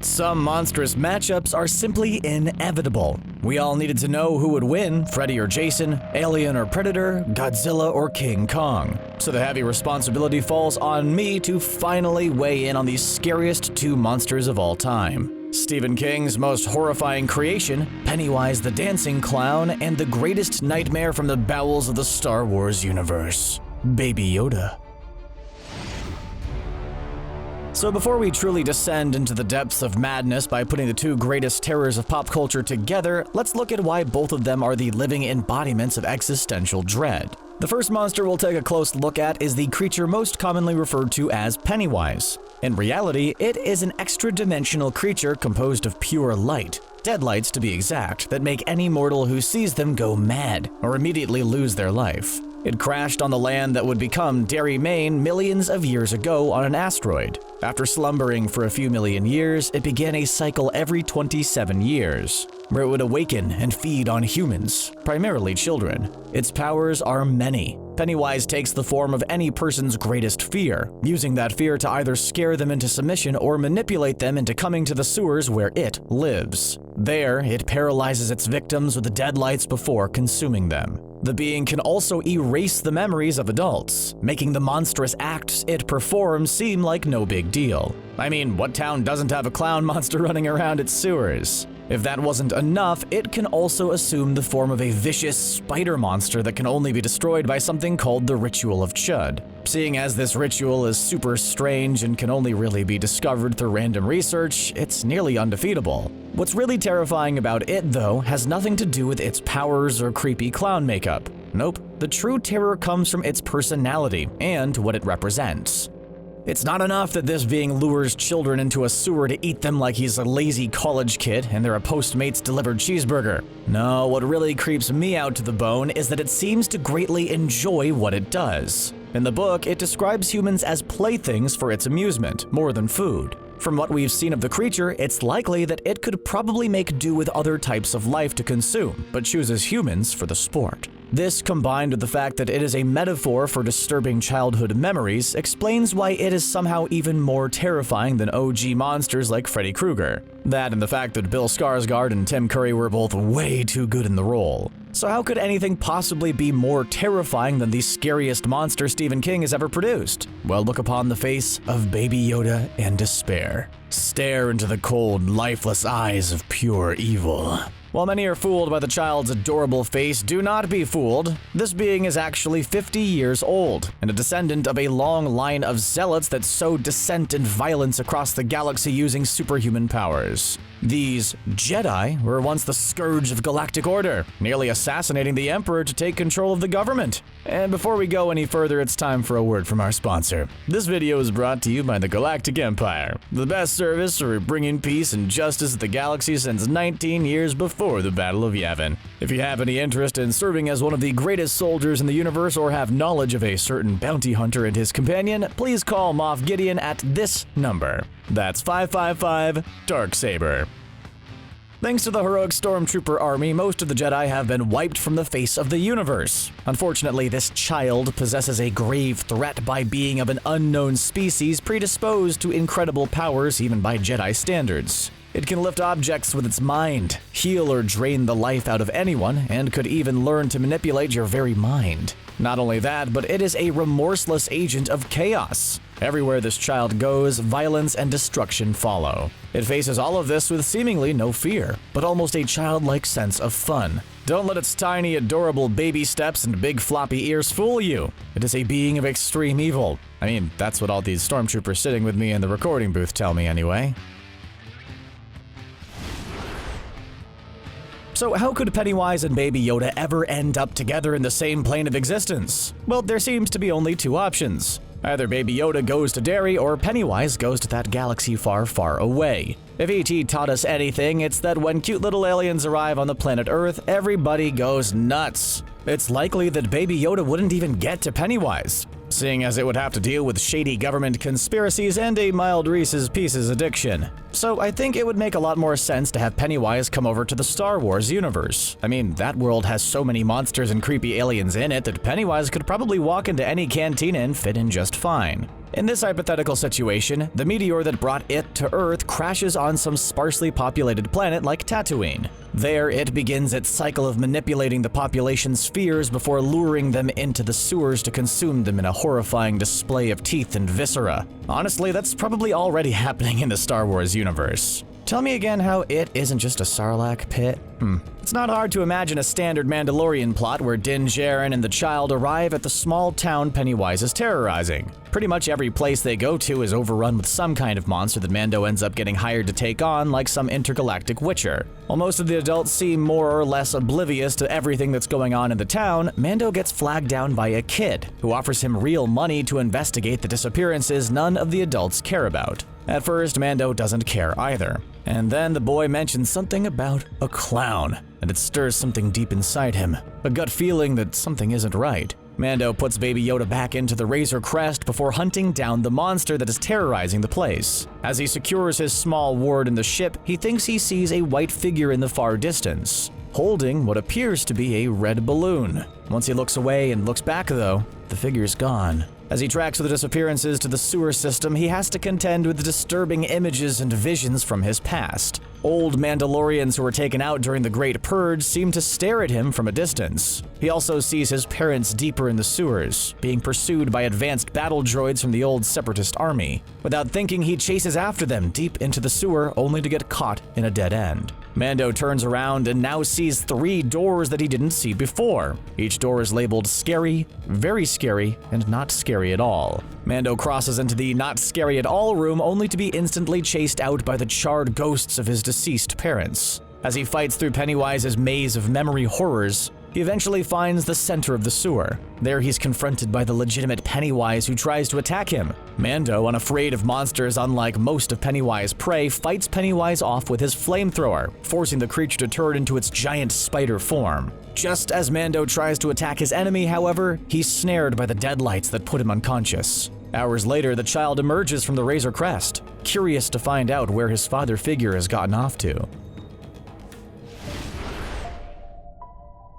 Some monstrous matchups are simply inevitable. We all needed to know who would win, Freddy or Jason, Alien or Predator, Godzilla or King Kong. So the heavy responsibility falls on me to finally weigh in on the scariest two monsters of all time. Stephen King's most horrifying creation, Pennywise the Dancing Clown, and the greatest nightmare from the bowels of the Star Wars universe, Baby Yoda. So before we truly descend into the depths of madness by putting the two greatest terrors of pop culture together, let's look at why both of them are the living embodiments of existential dread. The first monster we'll take a close look at is the creature most commonly referred to as Pennywise. In reality, it is an extra-dimensional creature composed of pure light, deadlights to be exact, that make any mortal who sees them go mad or immediately lose their life. It crashed on the land that would become Derry, Maine millions of years ago on an asteroid. After slumbering for a few million years, it began a cycle every 27 years, where it would awaken and feed on humans, primarily children. Its powers are many. Pennywise takes the form of any person's greatest fear, using that fear to either scare them into submission or manipulate them into coming to the sewers where it lives. There, it paralyzes its victims with the deadlights before consuming them. The being can also erase the memories of adults, making the monstrous acts it performs seem like no big deal. I mean, what town doesn't have a clown monster running around its sewers? If that wasn't enough, it can also assume the form of a vicious spider monster that can only be destroyed by something called the Ritual of Chud. Seeing as this ritual is super strange and can only really be discovered through random research, it's nearly undefeatable. What's really terrifying about it, though, has nothing to do with its powers or creepy clown makeup. Nope, the true terror comes from its personality and what it represents. It's not enough that this being lures children into a sewer to eat them like he's a lazy college kid and they're a Postmates delivered cheeseburger. No, what really creeps me out to the bone is that it seems to greatly enjoy what it does. In the book, it describes humans as playthings for its amusement, more than food. From what we've seen of the creature, it's likely that it could probably make do with other types of life to consume, but chooses humans for the sport. This, combined with the fact that it is a metaphor for disturbing childhood memories, explains why it is somehow even more terrifying than OG monsters like Freddy Krueger. That and the fact that Bill Skarsgård and Tim Curry were both way too good in the role. So how could anything possibly be more terrifying than the scariest monster Stephen King has ever produced? Well, look upon the face of Baby Yoda and despair. Stare into the cold, lifeless eyes of pure evil. While many are fooled by the child's adorable face, do not be fooled. This being is actually 50 years old, and a descendant of a long line of zealots that sow dissent and violence across the galaxy using superhuman powers. These Jedi were once the scourge of galactic order, nearly assassinating the Emperor to take control of the government. And before we go any further, it's time for a word from our sponsor. This video is brought to you by the Galactic Empire, the best service for bringing peace and justice to the galaxy since 19 years before the Battle of Yavin. If you have any interest in serving as one of the greatest soldiers in the universe or have knowledge of a certain bounty hunter and his companion, please call Moff Gideon at this number. That's 555-Darksaber. Thanks to the heroic Stormtrooper army, most of the Jedi have been wiped from the face of the universe. Unfortunately, this child possesses a grave threat by being of an unknown species predisposed to incredible powers even by Jedi standards. It can lift objects with its mind, heal or drain the life out of anyone, and could even learn to manipulate your very mind. Not only that, but it is a remorseless agent of chaos. Everywhere this child goes, violence and destruction follow. It faces all of this with seemingly no fear, but almost a childlike sense of fun. Don't let its tiny, adorable baby steps and big floppy ears fool you. It is a being of extreme evil. I mean, that's what all these stormtroopers sitting with me in the recording booth tell me anyway. So how could Pennywise and Baby Yoda ever end up together in the same plane of existence? Well, there seems to be only two options. Either Baby Yoda goes to Derry or Pennywise goes to that galaxy far, far away. If E.T. taught us anything, it's that when cute little aliens arrive on the planet Earth, everybody goes nuts. It's likely that Baby Yoda wouldn't even get to Pennywise, seeing as it would have to deal with shady government conspiracies and a mild Reese's Pieces addiction. So I think it would make a lot more sense to have Pennywise come over to the Star Wars universe. I mean, that world has so many monsters and creepy aliens in it that Pennywise could probably walk into any cantina and fit in just fine. In this hypothetical situation, the meteor that brought it to Earth crashes on some sparsely populated planet like Tatooine. There, it begins its cycle of manipulating the population's fears before luring them into the sewers to consume them in a horrifying display of teeth and viscera. Honestly, that's probably already happening in the Star Wars universe. Tell me again how it isn't just a Sarlacc pit? It's not hard to imagine a standard Mandalorian plot where Din Djarin and the child arrive at the small town Pennywise is terrorizing. Pretty much every place they go to is overrun with some kind of monster that Mando ends up getting hired to take on, like some intergalactic witcher. While most of the adults seem more or less oblivious to everything that's going on in the town, Mando gets flagged down by a kid, who offers him real money to investigate the disappearances none of the adults care about. At first, Mando doesn't care either. And then the boy mentions something about a clown, and it stirs something deep inside him, a gut feeling that something isn't right. Mando puts Baby Yoda back into the Razor Crest before hunting down the monster that is terrorizing the place. As he secures his small ward in the ship, he thinks he sees a white figure in the far distance, holding what appears to be a red balloon. Once he looks away and looks back though, the figure's gone. As he tracks the disappearances to the sewer system, he has to contend with disturbing images and visions from his past. Old Mandalorians who were taken out during the Great Purge seem to stare at him from a distance. He also sees his parents deeper in the sewers, being pursued by advanced battle droids from the old Separatist army. Without thinking, he chases after them deep into the sewer, only to get caught in a dead end. Mando turns around and now sees 3 doors that he didn't see before. Each door is labeled scary, very scary, and not scary at all. Mando crosses into the not scary at all room only to be instantly chased out by the charred ghosts of his deceased parents. As he fights through Pennywise's maze of memory horrors, he eventually finds the center of the sewer. There he's confronted by the legitimate Pennywise who tries to attack him. Mando, unafraid of monsters unlike most of Pennywise's prey, fights Pennywise off with his flamethrower, forcing the creature to turn into its giant spider form. Just as Mando tries to attack his enemy, however, he's snared by the deadlights that put him unconscious. Hours later, the child emerges from the Razor Crest, curious to find out where his father figure has gotten off to.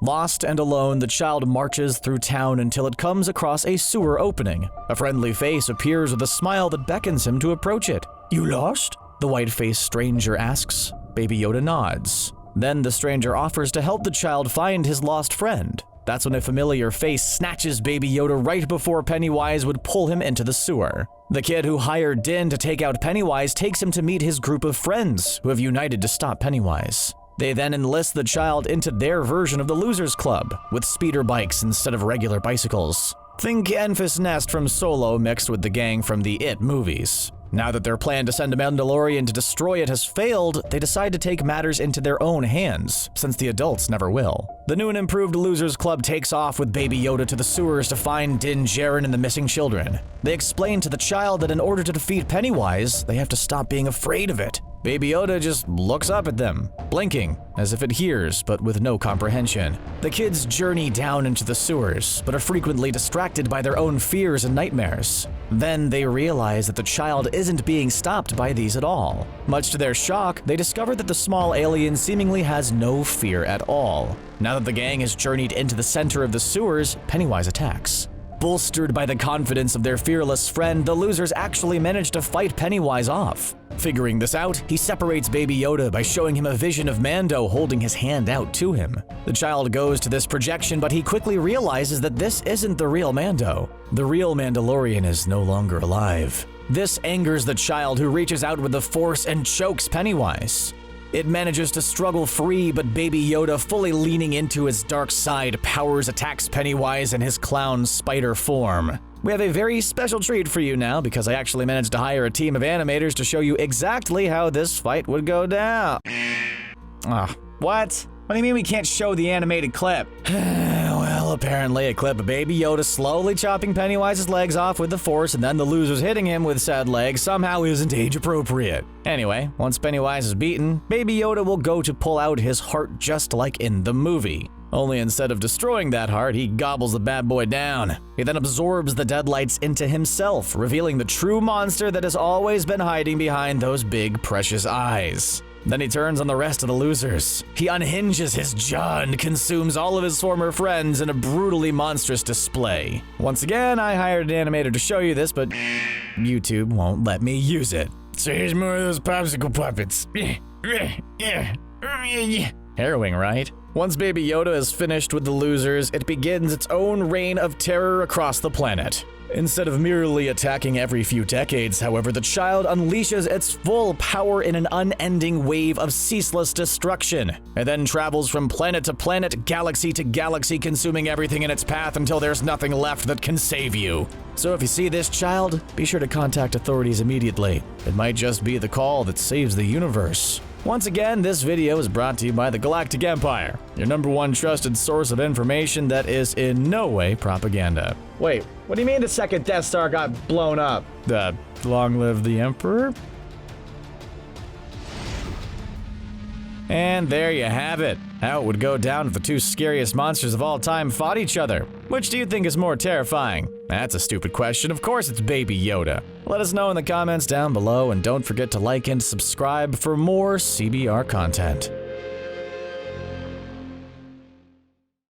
Lost and alone, the child marches through town until it comes across a sewer opening. A friendly face appears with a smile that beckons him to approach it. "You lost?" the white-faced stranger asks. Baby Yoda nods. Then the stranger offers to help the child find his lost friend. That's when a familiar face snatches Baby Yoda right before Pennywise would pull him into the sewer. The kid who hired Din to take out Pennywise takes him to meet his group of friends who have united to stop Pennywise. They then enlist the child into their version of the Losers Club, with speeder bikes instead of regular bicycles. Think Enfys Nest from Solo mixed with the gang from the It movies. Now that their plan to send a Mandalorian to destroy it has failed, they decide to take matters into their own hands, since the adults never will. The new and improved Losers Club takes off with Baby Yoda to the sewers to find Din Djarin and the missing children. They explain to the child that in order to defeat Pennywise, they have to stop being afraid of it. Baby Yoda just looks up at them, blinking, as if it hears, but with no comprehension. The kids journey down into the sewers, but are frequently distracted by their own fears and nightmares. Then they realize that the child isn't being stopped by these at all. Much to their shock, they discover that the small alien seemingly has no fear at all. Now that the gang has journeyed into the center of the sewers, Pennywise attacks. Bolstered by the confidence of their fearless friend, the losers actually manage to fight Pennywise off. Figuring this out, he separates Baby Yoda by showing him a vision of Mando holding his hand out to him. The child goes to this projection, but he quickly realizes that this isn't the real Mando. The real Mandalorian is no longer alive. This angers the child, who reaches out with the Force and chokes Pennywise. It manages to struggle free, but Baby Yoda, fully leaning into his dark side powers, attacks Pennywise in his clown spider form. We have a very special treat for you now, because I actually managed to hire a team of animators to show you exactly how this fight would go down. What? What do you mean we can't show the animated clip? Well, apparently a clip of Baby Yoda slowly chopping Pennywise's legs off with the Force and then the losers hitting him with said legs somehow isn't age appropriate. Anyway, once Pennywise is beaten, Baby Yoda will go to pull out his heart just like in the movie. Only instead of destroying that heart, he gobbles the bad boy down. He then absorbs the deadlights into himself, revealing the true monster that has always been hiding behind those big, precious eyes. Then he turns on the rest of the losers. He unhinges his jaw and consumes all of his former friends in a brutally monstrous display. Once again, I hired an animator to show you this, but YouTube won't let me use it. So here's more of those popsicle puppets. Harrowing, right? Once Baby Yoda is finished with the losers, it begins its own reign of terror across the planet. Instead of merely attacking every few decades, however, the child unleashes its full power in an unending wave of ceaseless destruction. It then travels from planet to planet, galaxy to galaxy, consuming everything in its path until there's nothing left that can save you. So if you see this child, be sure to contact authorities immediately. It might just be the call that saves the universe. Once again, this video is brought to you by the Galactic Empire, your #1 trusted source of information that is in no way propaganda. Wait, what do you mean the second Death Star got blown up? Long live the Emperor? And there you have it. How it would go down if the two scariest monsters of all time fought each other. Which do you think is more terrifying? That's a stupid question. Of course it's Baby Yoda. Let us know in the comments down below, and don't forget to like and subscribe for more CBR content.